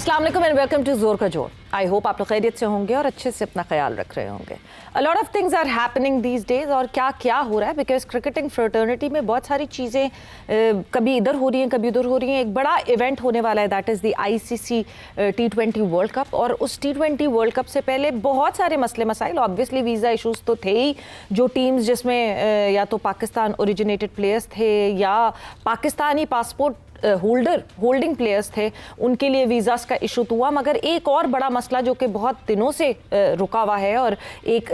अस्सलाम वालेकुम and welcome to जोर का जोर। आई होप आप लोग खैरियत से होंगे और अच्छे से अपना ख्याल रख रहे होंगे। A lot of things are happening these days और क्या क्या हो रहा है, बिकॉज क्रिकेटिंग फ्रेटर्निटी में बहुत सारी चीज़ें कभी इधर हो रही हैं कभी उधर हो रही हैं। एक बड़ा इवेंट होने वाला है, that is the ICC T20 world cup. और उस T20 वर्ल्ड कप से पहले बहुत सारे मसले मसाइल, ऑब्वियसली वीज़ा इशूज़ तो थे ही। जो टीम्स जिसमें या तो पाकिस्तान ओरिजिनेटेड प्लेयर्स थे या पाकिस्तानी पासपोर्ट होल्डिंग प्लेयर्स थे, उनके लिए वीज़ास का इशू तो हुआ। मगर एक और बड़ा मसला जो कि बहुत दिनों से रुका हुआ है और एक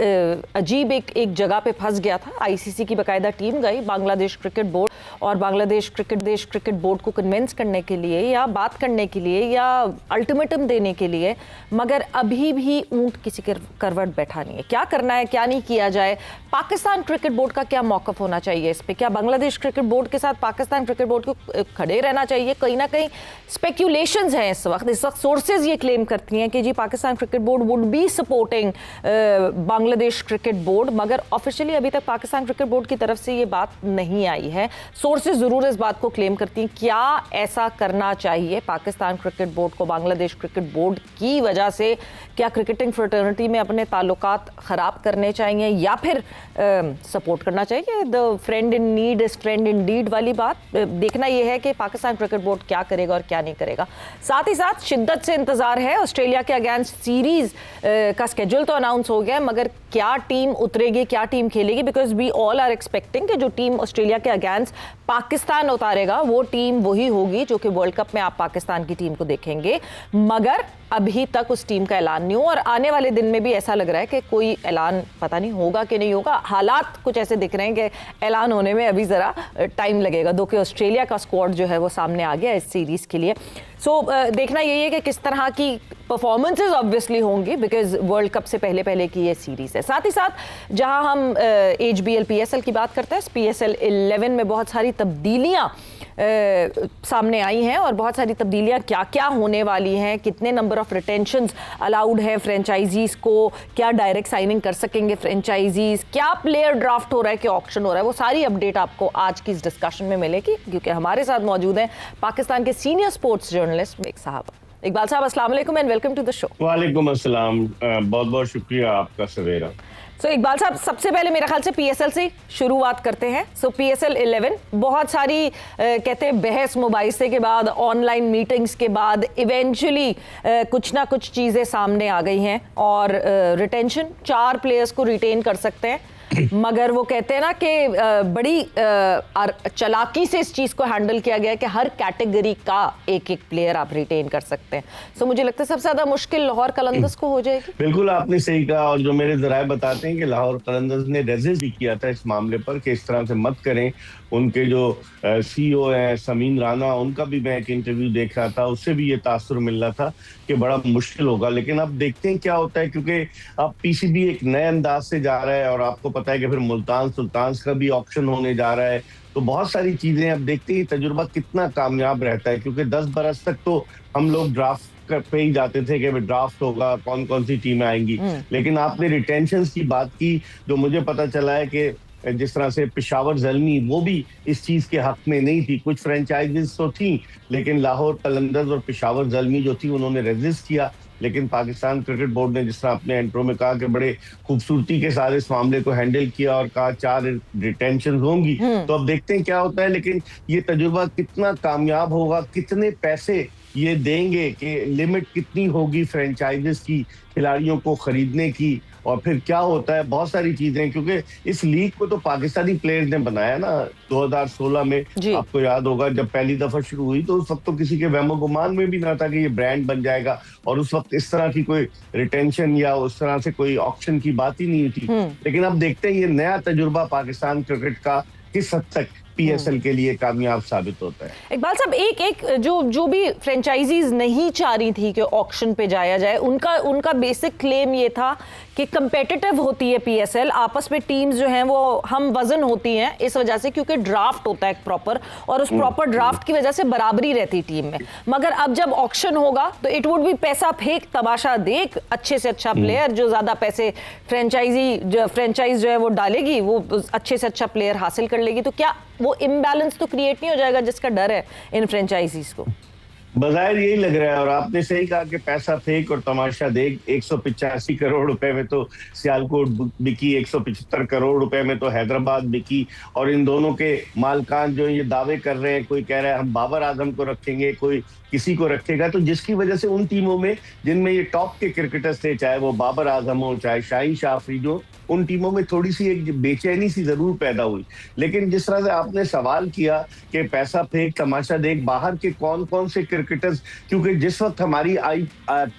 अजीब एक जगह पे फंस गया था। ICC की बाकायदा टीम गई बांग्लादेश क्रिकेट बोर्ड और बांग्लादेश क्रिकेट बोर्ड को कन्विंस करने के लिए या बात करने के लिए या अल्टीमेटम देने के लिए, मगर अभी भी ऊंट किसी के करवट बैठा नहीं है। क्या करना है, क्या नहीं किया जाए, पाकिस्तान क्रिकेट बोर्ड का क्या मौक़िफ़ होना चाहिए इस पर, क्या बांग्लादेश क्रिकेट बोर्ड के साथ पाकिस्तान क्रिकेट बोर्ड को खड़े रहना चाहिए। कहीं ना कहीं स्पेक्यूलेशंस हैं इस वक्त सोर्सेज ये क्लेम करती हैं कि जी Pakistan cricket board would be supporting Bangladesh cricket board, मगर ऑफिशियली अभी तक पाकिस्तान क्रिकेट बोर्ड की तरफ से ये बात नहीं आई है। सोर्सेज ज़रूर इस बात को क्लेम करती हैं। क्या ऐसा करना चाहिए पाकिस्तान क्रिकेट बोर्ड को बांग्लादेश क्रिकेट बोर्ड की वजह से? क्या क्रिकेटिंग फ्रेटर्निटी में अपने ताल्लुकात ख़राब करने चाहिए या फिर सपोर्ट करना चाहिए? The friend in need is friend in deed वाली बात। देखना यह है कि पाकिस्तान क्रिकेट बोर्ड क्या करेगा और क्या नहीं करेगा। साथ ही साथ शिद्दत से इंतजार है ऑस्ट्रेलिया के अगेंस्ट सीरीज का स्केड्यूल तो अनाउंस हो गया, मगर क्या टीम उतरेगी, क्या टीम खेलेगी? Because we all are expecting कि जो टीम ऑस्ट्रेलिया के अगेंस्ट पाकिस्तान उतारेगा वो टीम वही होगी जो कि वर्ल्ड कप में आप पाकिस्तान की टीम को देखेंगे। मगर अभी तक उस टीम का ऐलान नहीं हुआ और आने वाले दिन में भी ऐसा लग रहा है कि कोई ऐलान पता नहीं होगा कि नहीं होगा। हालात कुछ ऐसे दिख रहे हैं कि ऐलान होने में अभी ज़रा टाइम लगेगा, दो कि ऑस्ट्रेलिया का स्क्वाड जो है वो सामने आ गया इस सीरीज़ के लिए। सो देखना यही है कि किस तरह की परफॉर्मेंसेज ऑब्वियसली होंगी, बिकॉज वर्ल्ड कप से पहले की ये सीरीज़ है। साथ ही साथ जहां हम HBL PSL की बात करते हैं, PSL 11 में बहुत सारी तब्दीलियां सामने आई हैं और बहुत सारी तब्दीलियां क्या क्या होने वाली हैं, कितने नंबर ऑफ रिटेंशंस अलाउड है फ्रेंचाइजीज़ को, क्या डायरेक्ट साइनिंग कर सकेंगे फ्रेंचाइजीज़, क्या प्लेयर ड्राफ्ट हो रहा है, क्या ऑक्शन हो रहा है, वो सारी अपडेट आपको आज की इस डिस्कशन में मिलेगी, क्योंकि हमारे साथ मौजूद हैं पाकिस्तान के सीनियर स्पोर्ट्स जर्नलिस्ट मेक साहब। इकबाल साहब अस्सलाम वालेकुम and welcome to the show. वालेकुम अस्सलाम, बहुत बहुत शुक्रिया आपका सवेरा। सो इकबाल साहब, सबसे पहले मेरे ख्याल से PSL से शुरुआत करते हैं। सो PSL 11 बहुत सारी कहते हैं बहस मुबाहिसे के बाद, ऑनलाइन मीटिंग्स के बाद इवेंचुअली कुछ ना कुछ चीज़ें सामने आ गई हैं और रिटेंशन 4 प्लेयर्स को रिटेन कर सकते हैं, मगर वो कहते हैं ना कि बड़ी चालाकी से इस चीज़ को हैंडल किया गया कि हर कैटेगरी का एक एक प्लेयर आप रिटेन कर सकते हैं। सो मुझे लगता है सबसे ज़्यादा मुश्किल लाहौर कलंदर्स को हो जाएगी। बिल्कुल आपने सही कहा, और जो मेरे जराए बताते हैं कि लाहौर कलंदर्स ने रेजिस्ट भी किया था इस मामले पर कि इस तरह से मत करें। उनके जो CEO हैं समीन राना, उनका भी मैं एक इंटरव्यू देख रहा था, उससे भी ये तासुर मिल रहा था कि बड़ा मुश्किल होगा। लेकिन अब देखते हैं क्या होता है, क्योंकि अब PCB एक नए अंदाज से जा रहा है और आपको पता है कि फिर मुल्तान सुल्तान्स का भी ऑक्शन होने जा रहा है। तो बहुत सारी चीजें अब देखते हैं तजुर्बा कितना कामयाब रहता है, क्योंकि 10 बरस तक तो हम लोग ड्राफ्ट पे ही जाते थे कि ड्राफ्ट होगा, कौन कौन सी टीमें आएंगी। लेकिन आपने रिटेंशन की बात की, जो मुझे पता चला है कि जिस तरह से पेशावर ज़ल्मी वो भी इस चीज के हक में नहीं थी। कुछ फ्रेंचाइजीज तो थी, लेकिन लाहौर कलंदर्स और पेशावर ज़ल्मी जो थी उन्होंने रेजिस्ट किया। लेकिन पाकिस्तान क्रिकेट बोर्ड ने, जिस तरह अपने इंट्रो में कहा, कि बड़े खूबसूरती के साथ इस मामले को हैंडल किया और कहा 4 रिटेंशन होंगी। तो अब देखते हैं क्या होता है। लेकिन ये तजुर्बा कितना कामयाब होगा, कितने पैसे ये देंगे, कि लिमिट कितनी होगी फ्रेंचाइजीज की खिलाड़ियों को खरीदने की, और फिर क्या होता है, बहुत सारी चीजें। क्योंकि इस लीग को तो पाकिस्तानी प्लेयर्स ने बनाया ना 2016 में, आपको याद होगा जब पहली दफा शुरू हुई, तो उस वक्त तो किसी के वहमो गुमान में भी ना था कि ये ब्रांड बन जाएगा, और उस वक्त इस तरह की कोई रिटेंशन या उस तरह से कोई ऑक्शन की बात ही नहीं थी। लेकिन अब देखते हैं ये नया तजुर्बा पाकिस्तान क्रिकेट का किस हद तक PSL के लिए कामयाब साबित होता है। इकबाल साहब, एक जो भी फ्रेंचाइजीज नहीं चाह रही थी कि ऑक्शन पे जाया जाए, उनका बेसिक क्लेम ये था कि कंपेटिटिव होती है PSL, आपस में टीम्स जो हैं वो हम वजन होती हैं इस वजह से, क्योंकि ड्राफ्ट होता है एक प्रॉपर, और उस प्रॉपर ड्राफ्ट की वजह से बराबरी रहती टीम में। मगर अब जब ऑक्शन होगा तो इट वुड भी पैसा फेंक तमाशा देख, अच्छे से अच्छा प्लेयर, जो ज्यादा पैसे फ्रेंचाइज जो है वो डालेगी, वो अच्छे से अच्छा प्लेयर हासिल कर लेगी। तो क्या वो इम्बैलेंस तो क्रिएट नहीं हो जाएगा जिसका डर है इन फ्रेंचाइजीज को? बाजार यही लग रहा है। और आपने सही कहा कि पैसा फेंक और तमाशा देख। 185 करोड़ रुपए में तो सियालकोट बिकी, 175 करोड़ रुपए में तो हैदराबाद बिकी। और इन दोनों के मालकान जो ये दावे कर रहे हैं, कोई कह रहा है हम बाबर आजम को रखेंगे, कोई किसी को रखेगा, तो जिसकी वजह से उन टीमों में जिनमें ये टॉप के क्रिकेटर्स थे, चाहे वो बाबर आजम हो, चाहे शाहीन शाह अफरीदी हो, उन टीमों में थोड़ी सी एक बेचैनी सी जरूर पैदा हुई। लेकिन जिस तरह से आपने सवाल किया कि पैसा फेंक तमाशा देख, बाहर के कौन कौन से क्रिकेटर्स, क्योंकि जिस वक्त हमारी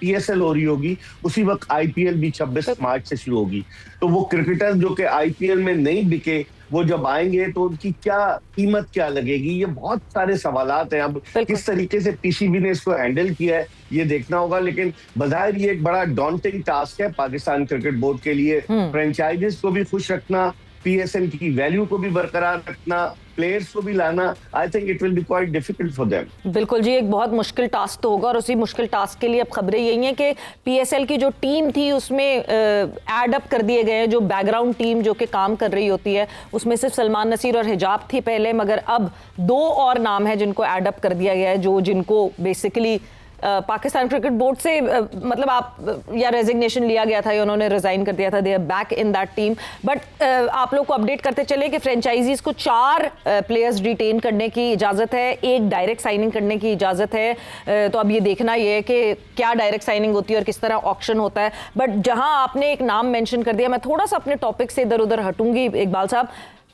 PSL हो रही होगी उसी वक्त IPL भी 26 मार्च से शुरू होगी। तो वो क्रिकेटर्स जो कि IPL में नहीं बिके, वो जब आएंगे तो उनकी क्या कीमत क्या लगेगी, ये बहुत सारे सवालात हैं। अब किस तरीके से PCB ने इसको हैंडल किया है ये देखना होगा। लेकिन बजाय ये एक बड़ा डॉन्टिंग टास्क है पाकिस्तान क्रिकेट बोर्ड के लिए। फ्रेंचाइजीज को भी खुश रखना, PSL की वैल्यू को भी बरकरार रखना, प्लेयर्स को भी लाना, I think it will be quite difficult for them. बिल्कुल जी, एक बहुत मुश्किल टास्क तो होगा और उसी मुश्किल टास्क के लिए अब खबरें यही हैं कि PSL की जो टीम थी उसमें ऐड अप कर दिए गए हैं। जो बैकग्राउंड टीम जो कि काम कर रही होती है उसमें सिर्फ सलमान नसीर और हिजाब थी पहले, मगर अब 2 और नाम है जिनको ऐड अप कर दिया गया है, जो जिनको बेसिकली पाकिस्तान क्रिकेट बोर्ड से मतलब आप या रेजिग्नेशन लिया गया था या उन्होंने रिजाइन कर दिया था, they are back in that team. But आप लोग को अपडेट करते चले कि फ्रेंचाइजीज को 4 प्लेयर्स रिटेन करने की इजाज़त है, 1 डायरेक्ट साइनिंग करने की इजाज़त है। तो अब ये देखना ये है कि क्या डायरेक्ट साइनिंग होती है और किस तरह ऑक्शन होता है। बट जहां आपने एक नाम मेंशन कर दिया, मैं थोड़ा सा अपने टॉपिक से इधर उधर हटूंगी इकबाल साहब।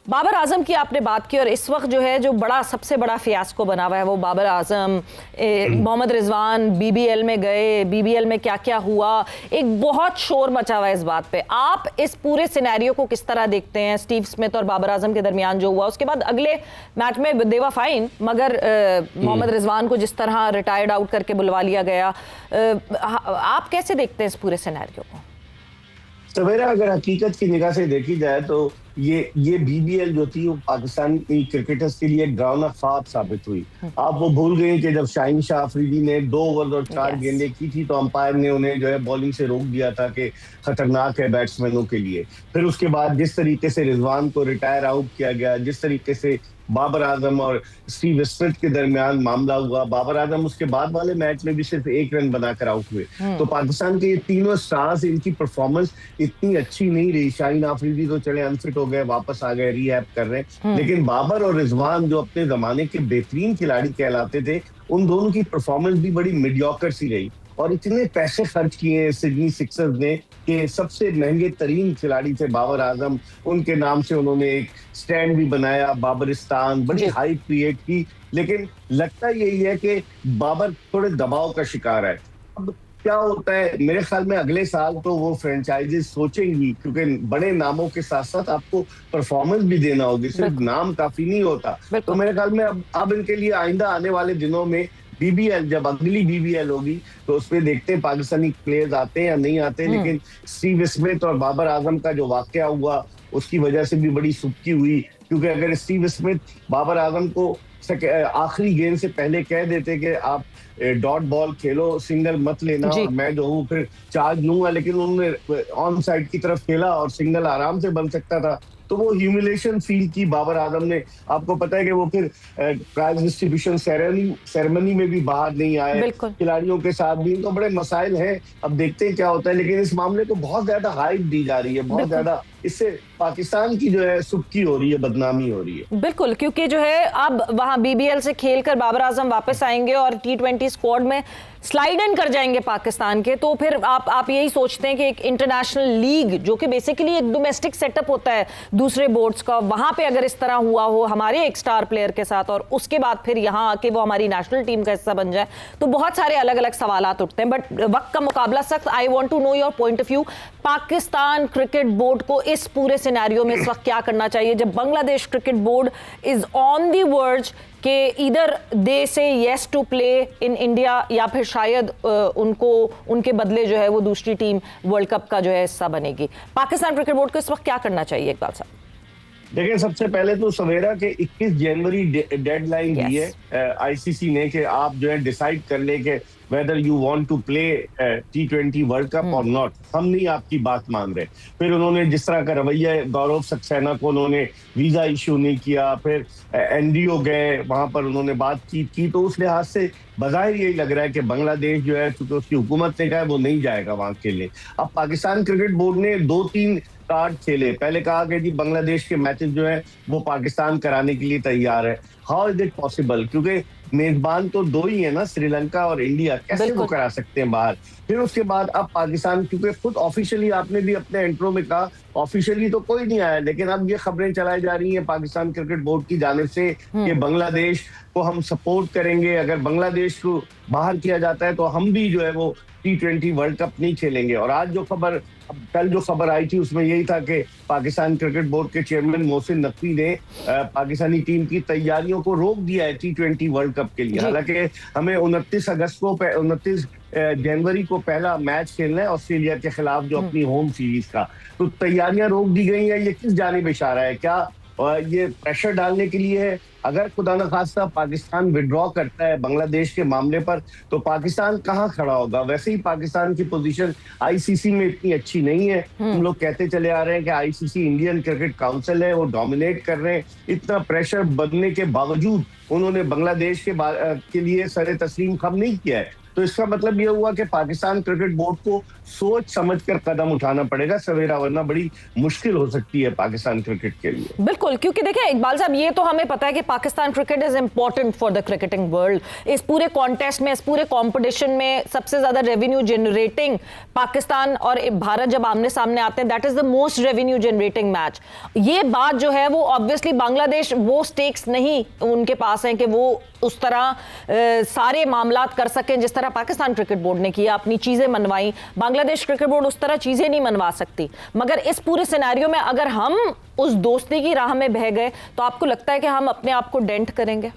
बाबर आजम की आपने बात की और इस वक्त जो है जो बड़ा सबसे बड़ा फियास्को बना हुआ है वो बाबर आजम, मोहम्मद रिजवान BBL में गए, BBL में क्या क्या हुआ, एक बहुत शोर मचा हुआ है इस बात पे। आप इस पूरे सिनेरियो को किस तरह देखते हैं? स्टीव स्मिथ और बाबर आजम के दरमियान जो हुआ, उसके बाद अगले मैच में देवा फाइन, मगर मोहम्मद रिजवान को जिस तरह रिटायर्ड आउट करके बुलवा लिया गया, आप कैसे देखते हैं इस पूरे सिनेरियो को? सवेरा अगर हकीकत की निगाह से देखी जाए तो ये BBL जो थी वो पाकिस्तान की क्रिकेटर्स के लिए ग्राउंड ऑफ ख्वाब साबित हुई। आप वो भूल गए कि जब शाहीन शाह अफरीदी ने 2 ओवर और 4 गेंदें की थी तो अंपायर ने उन्हें जो है बॉलिंग से रोक दिया था कि खतरनाक है बैट्समैनों के लिए। फिर उसके बाद जिस तरीके से रिजवान को रिटायर आउट किया गया, जिस तरीके से बाबर आजम और स्टीव स्मिथ के दरमियान मामला हुआ, बाबर आजम उसके बाद वाले मैच में भी सिर्फ 1 रन बनाकर आउट हुए। तो पाकिस्तान के ये तीनों स्टार्स, इनकी परफॉर्मेंस इतनी अच्छी नहीं रही। शाहीन अफरीदी तो चले अनफिट हो गए, वापस आ गए, रीहैब कर रहे हैं, लेकिन बाबर और रिजवान जो अपने जमाने के बेहतरीन खिलाड़ी कहलाते थे, उन दोनों की परफॉर्मेंस भी बड़ी मीडियोकर सी रही। और इतने पैसे खर्च किए सिडनी सिक्सर्स ने कि सबसे महंगे तरीन खिलाड़ी थे बाबर आजम, उनके नाम से उन्होंने एक स्टैंड भी बनाया, बाबरिस्तान, बड़ी हाइप क्रिएट की। लेकिन लगता यही है कि बाबर थोड़े दबाव का शिकार है। अब क्या होता है, मेरे ख्याल में अगले साल तो वो फ्रेंचाइजीज सोचेंगी, क्योंकि बड़े नामों के साथ साथ आपको परफॉर्मेंस भी देना होगी, सिर्फ नाम काफी नहीं होता। तो मेरे ख्याल में अब इनके लिए आइंदा आने वाले दिनों में BBL, जब अगली BBL होगी तो उसमें देखते हैं पाकिस्तानी प्लेयर्स आते हैं या नहीं आते। लेकिन स्टीव स्मिथ और बाबर आजम का जो वाकया हुआ उसकी वजह से भी बड़ी सुबकी हुई, क्योंकि अगर स्टीव स्मिथ बाबर आजम को आखिरी गेंद से पहले कह देते कि आप डॉट बॉल खेलो, सिंगल मत लेना, मैं जो हूँ फिर चार्ज लूंगा, लेकिन उन्होंने ऑन साइड की तरफ खेला और सिंगल आराम से बन सकता था, तो वो ह्यूमिलेशन फील की बाबर आजम ने। आपको पता है कि वो फिर प्राइज डिस्ट्रीब्यूशन सेरेमनी में भी बाहर नहीं आए, खिलाड़ियों के साथ भी, तो बड़े मसाइल हैं। अब देखते हैं क्या होता है, लेकिन इस मामले को बहुत ज्यादा हाइप दी जा रही है, बहुत ज्यादा इससे पाकिस्तान की जो है सुबकी हो रही है, बदनामी हो रही है। बिल्कुल, क्योंकि जो है अब वहां BBL से खेलकर बाबर आजम वापस आएंगे और T20 स्क्वाड में स्लाइड इन कर जाएंगे पाकिस्तान के, तो फिर आप यही सोचते हैं कि एक इंटरनेशनल लीग जो कि बेसिकली एक डोमेस्टिक सेटअप होता है दूसरे बोर्ड्स का, वहां पे अगर इस तरह हुआ हो हमारे एक स्टार प्लेयर के साथ और उसके बाद फिर यहाँ आके वो हमारी नेशनल टीम का हिस्सा बन जाए, तो बहुत सारे अलग अलग सवालात उठते हैं। बट वक्त का मुकाबला सख्त। I want to know your point of view, Pakistan cricket board को इस पूरे सिनेरियो में इस वक्त क्या करना चाहिए, जब Bangladesh cricket board is on the verge कि इधर they say yes to play in India या फिर शायद उनको उनके बदले जो है वो दूसरी टीम वर्ल्ड कप का जो है हिस्सा बनेगी। पाकिस्तान क्रिकेट बोर्ड को इस वक्त क्या करना चाहिए इकबाल साहब? देखिए, सबसे पहले तो सवेरा के 21 जनवरी डेडलाइन दी Yes. है आईसीसी ने कि आप जो है डिसाइड कर ले कि whether you want to play T20 world cup और नॉट। हम नहीं आपकी बात मान रहे। फिर उन्होंने जिस तरह का रवैया, गौरव सक्सेना को उन्होंने वीजा इश्यू नहीं किया, फिर एनडीओ गए, वहां पर उन्होंने बातचीत की, तो उस लिहाज से बजाहिर यही लग रहा है कि बांग्लादेश जो है, चूंकि उसकी हुकूमत ने कहा है वो नहीं जाएगा वहां के लिए। अब पाकिस्तान क्रिकेट बोर्ड ने 2-3 कार्ड खेले। पहले कहा कि जी बांग्लादेश के मैचेस जो है वो पाकिस्तान कराने के लिए तैयार है। How is it possible? क्योंकि मेजबान तो 2 ही है ना, श्रीलंका और इंडिया, कैसे वो करा सकते हैं बाहर? फिर उसके बाद अब पाकिस्तान, क्योंकि खुद ऑफिशियली आपने भी अपने इंट्रो में कहा, ऑफिशियली तो कोई नहीं आया, लेकिन अब ये खबरें चलाई जा रही हैं पाकिस्तान क्रिकेट बोर्ड की जानिब से कि बांग्लादेश को हम सपोर्ट करेंगे। अगर बांग्लादेश को बाहर किया जाता है तो हम भी जो है वो T20 वर्ल्ड कप नहीं खेलेंगे। और आज जो खबर, कल जो खबर आई थी उसमें यही था कि पाकिस्तान क्रिकेट बोर्ड के चेयरमैन मोहसिन नकवी ने पाकिस्तानी टीम की तैयारियों को रोक दिया है T20 वर्ल्ड कप के लिए। हालांकि हमें 29 जनवरी को पहला मैच खेलना है ऑस्ट्रेलिया के खिलाफ, जो अपनी होम सीरीज का, तो तैयारियां रोक दी गई हैं। ये किस जानिब इशारा है? क्या ये प्रेशर डालने के लिए है? अगर खुदा न खास्ता पाकिस्तान विड्रॉ करता है बांग्लादेश के मामले पर, तो पाकिस्तान कहाँ खड़ा होगा? वैसे ही पाकिस्तान की पोजीशन आईसीसी में इतनी अच्छी नहीं है। हम लोग कहते चले आ रहे हैं कि आईसीसी इंडियन क्रिकेट काउंसिल है, वो डोमिनेट कर रहे हैं। इतना प्रेशर बनने के बावजूद उन्होंने बांग्लादेश के लिए सरे तस्लीम खम नहीं किया है। तो इसका मतलब ये हुआ कि पाकिस्तान क्रिकेट बोर्ड को सोच समझकर कदम उठाना पड़ेगा सवेरा, वरना बड़ी मुश्किल हो सकती है पाकिस्तान क्रिकेट के लिए। बिल्कुल, क्योंकि देखिए इकबाल साहब, ये तो हमें पता है कि Pakistan cricket is important for the cricketing world. इस पूरे कॉन्टेस्ट में, इस पूरे कंपटीशन में सबसे ज्यादा रेवेन्यू जनरेटिंग पाकिस्तान और भारत जब आमने सामने आते हैं, that is the most revenue generating match. ये बात जो है वो ऑब्वियसली बांग्लादेश, वो स्टेक्स नहीं उनके पास हैं कि वो उस तरह सारे मामलात कर सकें जिस तरह पाकिस्तान क्रिकेट बोर्ड ने किया, अपनी चीजें मनवाई। बांग्लादेश क्रिकेट बोर्ड उस तरह चीजें नहीं मनवा सकती। मगर इस पूरे सिनेरियो में अगर हम उस दोस्ती की राह में बह गए, तो आपको लगता है कि हम अपने आप को डेंट करेंगे?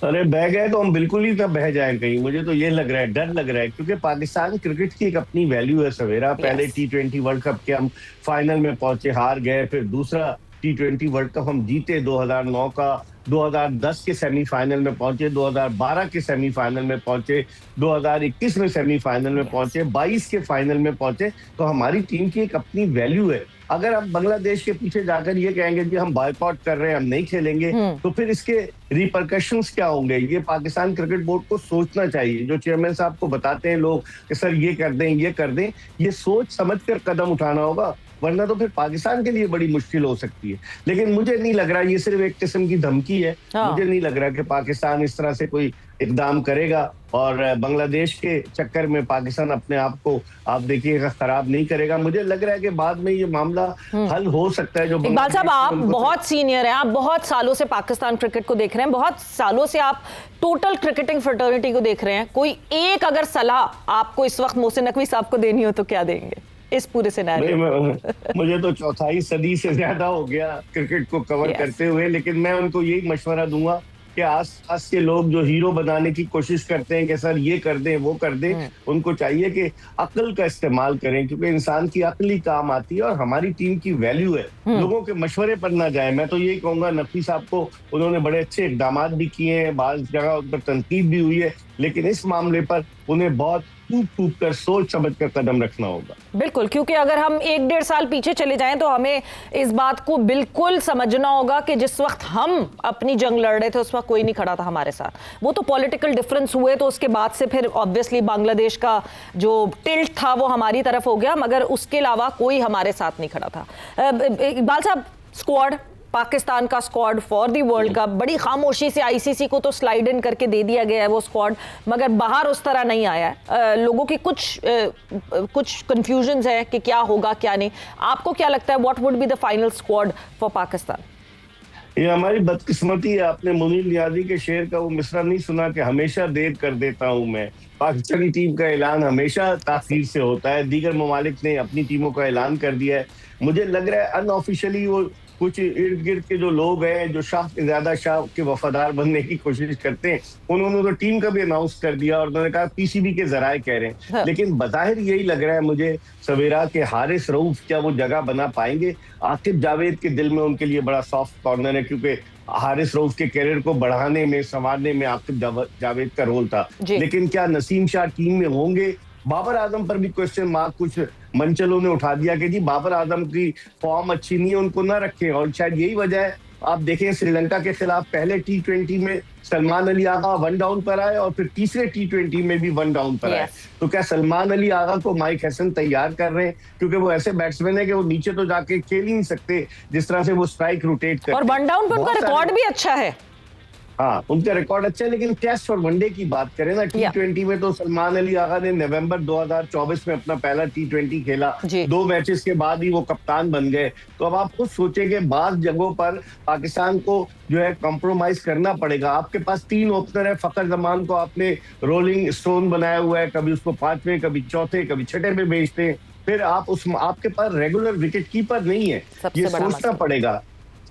अरे बह गए तो हम बिल्कुल ही तब बह जाए कहीं। मुझे तो ये लग रहा है, डर लग रहा है, क्योंकि पाकिस्तान क्रिकेट की एक अपनी वैल्यू है सवेरा। पहले T20 वर्ल्ड कप के हम फाइनल में पहुंचे, हार गए। फिर दूसरा T20 वर्ल्ड कप हम जीते 2009 का, 2010 के सेमीफाइनल में पहुंचे, 2012 के सेमीफाइनल में पहुंचे, 2021 में सेमीफाइनल में पहुंचे, 22 के फाइनल में पहुंचे। तो हमारी टीम की एक अपनी वैल्यू है। अगर हम बांग्लादेश के पीछे जाकर ये कहेंगे कि हम बायकॉट कर रहे हैं, हम नहीं खेलेंगे, तो फिर इसके रिपरकशंस क्या होंगे? ये पाकिस्तान क्रिकेट बोर्ड को सोचना चाहिए। जो चेयरमैन साहब को बताते हैं लोग कि सर ये कर दें, ये कर दें, ये सोच समझकर कदम उठाना होगा, वरना तो फिर पाकिस्तान के लिए बड़ी मुश्किल हो सकती है। लेकिन मुझे नहीं लग रहा, ये सिर्फ एक किस्म की धमकी है। मुझे नहीं लग रहा कि पाकिस्तान इस तरह से कोई इकदाम करेगा, और बांग्लादेश के चक्कर में पाकिस्तान अपने आप को, आप देखिएगा, खराब नहीं करेगा। मुझे लग रहा है कि बाद में ये मामला हल हो सकता है। जो इकबाल साहब, आप बहुत सीनियर हैं, आप बहुत सालों से पाकिस्तान क्रिकेट को देख रहे हैं, बहुत सालों से आप टोटल क्रिकेटिंग फ्रेटर्निटी को देख रहे हैं। कोई एक अगर सलाह आपको इस वक्त मोहसिन नकवी साहब को देनी हो तो क्या देंगे इस पूरे सिनेरियो में? मुझे तो चौथाई सदी से ज्यादा हो गया क्रिकेट को कवर करते हुए, लेकिन मैं उनको यही मशवरा दूंगा कि आस-पास के लोग जो हीरो बनाने की कोशिश करते हैं कि सर ये कर दें, वो कर दें, उनको चाहिए कि अक्ल का इस्तेमाल करें, क्योंकि इंसान की अक्ल ही काम आती है और हमारी टीम की वैल्यू है। लोगों के मशवरे पर ना जाए। मैं तो यही कहूंगा, नकवी साहब को उन्होंने बड़े अच्छे इकदाम भी किए हैं, बाज़ जगह उन पर तनकीद भी हुई है, लेकिन इस मामले पर उन्हें बहुत फूक कर सोच समझ कर कदम रखना होगा। बिल्कुल, क्योंकि अगर हम 1-1.5 साल पीछे चले जाएं तो हमें इस बात को बिल्कुल समझना होगा कि जिस वक्त हम अपनी जंग लड़ रहे थे उस वक्त कोई नहीं खड़ा था हमारे साथ। वो तो पॉलिटिकल डिफरेंस हुए तो उसके बाद से फिर ऑब्वियसली बांग्लादेश का जो टिल्ट था वो हमारी तरफ हो गया, मगर उसके अलावा कोई हमारे साथ नहीं खड़ा था। इकबाल साहब, स्क्वाड, पाकिस्तान का squad for the world cup, बड़ी खामोशी से आईसीसी को तो स्लाइड इन करके दे दिया गया है वो स्क्वाड, मगर बाहर उस तरह नहीं आया है। लोगों की कुछ कंफ्यूजन्स है कि क्या होगा क्या नहीं। आपको क्या लगता है, what would be the final squad for Pakistan? ये हमारी बदकिस्मती है। आपने मुनीर नियाजी के शेर का वो मिसरा नहीं सुना कि हमेशा देर कर देता हूं मैं? पाकिस्तानी टीम का ऐलान हमेशा ताखीर से होता है। दीगर ममालिक ने अपनी टीमों का ऐलान कर दिया है। मुझे लग रहा है अनऑफिशियली वो कुछ इर्द गिर्द के जो लोग हैं जो शाह से ज्यादा शाह के वफादार बनने की कोशिश करते हैं, उन्होंने तो टीम का भी अनाउंस कर दिया और उन्होंने कहा पीसीबी के जराए कह रहे हैं। हाँ। लेकिन बज़ाहिर यही लग रहा है मुझे सवेरा के हारिस रऊफ क्या वो जगह बना पाएंगे। आकिब जावेद के दिल में उनके लिए बड़ा सॉफ्ट कॉर्नर है, क्योंकि हारिस रऊफ के करियर को बढ़ाने में संवारने में आकिब जावेद का रोल था। लेकिन क्या नसीम शाह टीम में होंगे? बाबर आजम पर भी क्वेश्चन मार्क कुछ मंचलों ने उठा दिया कि जी बाबर आजम की फॉर्म अच्छी नहीं है, उनको ना रखें। और शायद यही वजह है, आप देखें श्रीलंका के खिलाफ पहले T20 में सलमान अली आगा 1 डाउन पर आए और फिर तीसरे T20 में भी 1 डाउन पर आए। तो क्या सलमान अली आगा को माइक हसन तैयार कर रहे हैं? क्योंकि वो ऐसे बैट्समैन है कि वो नीचे तो जाके खेल ही नहीं सकते जिस तरह से वो स्ट्राइक रोटेट करते और 1 डाउन पर उनका रिकॉर्ड भी अच्छा है। हाँ, उनका रिकॉर्ड अच्छा है, लेकिन टेस्ट और वनडे की बात करें ना, T20 में तो सलमान अली आगा ने नवंबर 2024 में अपना पहला T20 खेला, 2 मैचेस के बाद ही वो कप्तान बन गए। तो अब आप खुद सोचें कि बात जगहों पर पाकिस्तान को जो है कॉम्प्रोमाइज करना पड़ेगा। आपके पास 3 ओपनर है, फखर जमान को आपने रोलिंग स्टोन बनाया हुआ है, कभी उसको 5वें, कभी चौथे, कभी छठे पे भेजते हैं। फिर आपके पास रेगुलर विकेट कीपर नहीं है, ये सोचना पड़ेगा।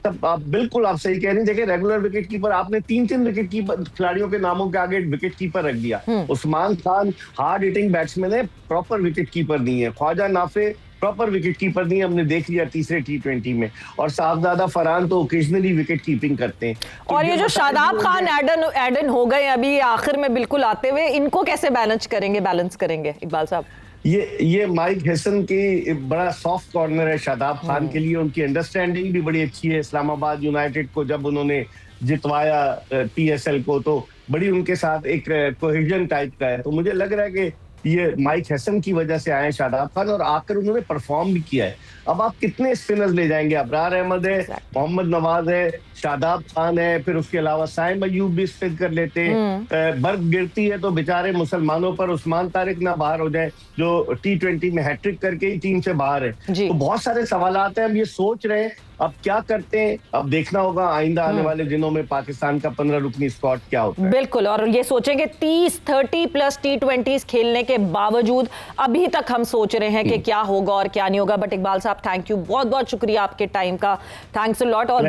तब आप बिल्कुल आप सही कह रही हैं। देखिए रेगुलर विकेट कीपर आपने 3 विकेट कीपर खिलाड़ियों के नामों के आगे विकेट कीपर रख दिया। Usman Khan hard hitting batsman है, प्रॉपर विकेट कीपर नहीं है। Khawaja Nafay proper wicket keeper नहीं है, हमने देख लिया तीसरे T20 में। और साहबजादा फरहान तो ओकेजनली विकेट कीपिंग करते हैं। तो और ये जो शादाब खान एडन हो गए अभी आखिर में बिल्कुल आते हुए, इनको कैसे बैलेंस करेंगे इकबाल साहब? ये माइक हसन की बड़ा सॉफ्ट कॉर्नर है शादाब खान के लिए। उनकी अंडरस्टैंडिंग भी बड़ी अच्छी है। इस्लामाबाद यूनाइटेड को जब उन्होंने जितवाया PSL को, तो बड़ी उनके साथ एक कोहेजन टाइप का है। तो मुझे लग रहा है कि ये माइक हसन की वजह से आए शादाब खान, और आकर उन्होंने परफॉर्म भी किया है। अब आप कितने स्पिनर्स ले जाएंगे? अबरार अहमद है, मोहम्मद नवाज है, शादाब खान है, फिर उसके अलावा साइम अयूब भी स्पिन कर लेते हैं। बर्फ गिरती है तो बेचारे मुसलमानों पर उस्मान तारिक ना बाहर हो जाए, जो T20 में हैट्रिक करके ही टीम से बाहर है। तो बहुत सारे सवालात हैं। हम ये सोच रहे हैं अब क्या करते हैं, अब देखना होगा आइंदा आने वाले दिनों में पाकिस्तान का 15 रुकनी स्क्वाड क्या होता है। बिल्कुल, और ये सोचेंगे 30 प्लस T20 खेलने के बावजूद अभी तक हम सोच रहे हैं कि क्या होगा और क्या नहीं होगा। बट इकबाल साहब थैंक यू, बहुत बहुत शुक्रिया आपके टाइम का, थैंक्स अ लॉट। और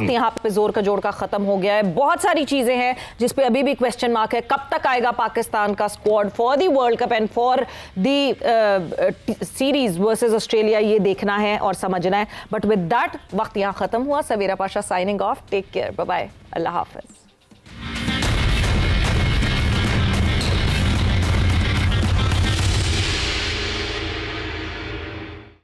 यहाँ पे जोर का जोड़ का खत्म हो गया है। बहुत सारी चीजें हैं जिस पे अभी भी क्वेश्चन मार्क है। कब तक आएगा पाकिस्तान का squad for the world cup and for the series versus Australia, ये देखना है और समझना है। बट विद दैट वक्त यहाँ खत्म हुआ। Savera Pasha signing off. Take care, bye bye, अल्लाह हाफिज।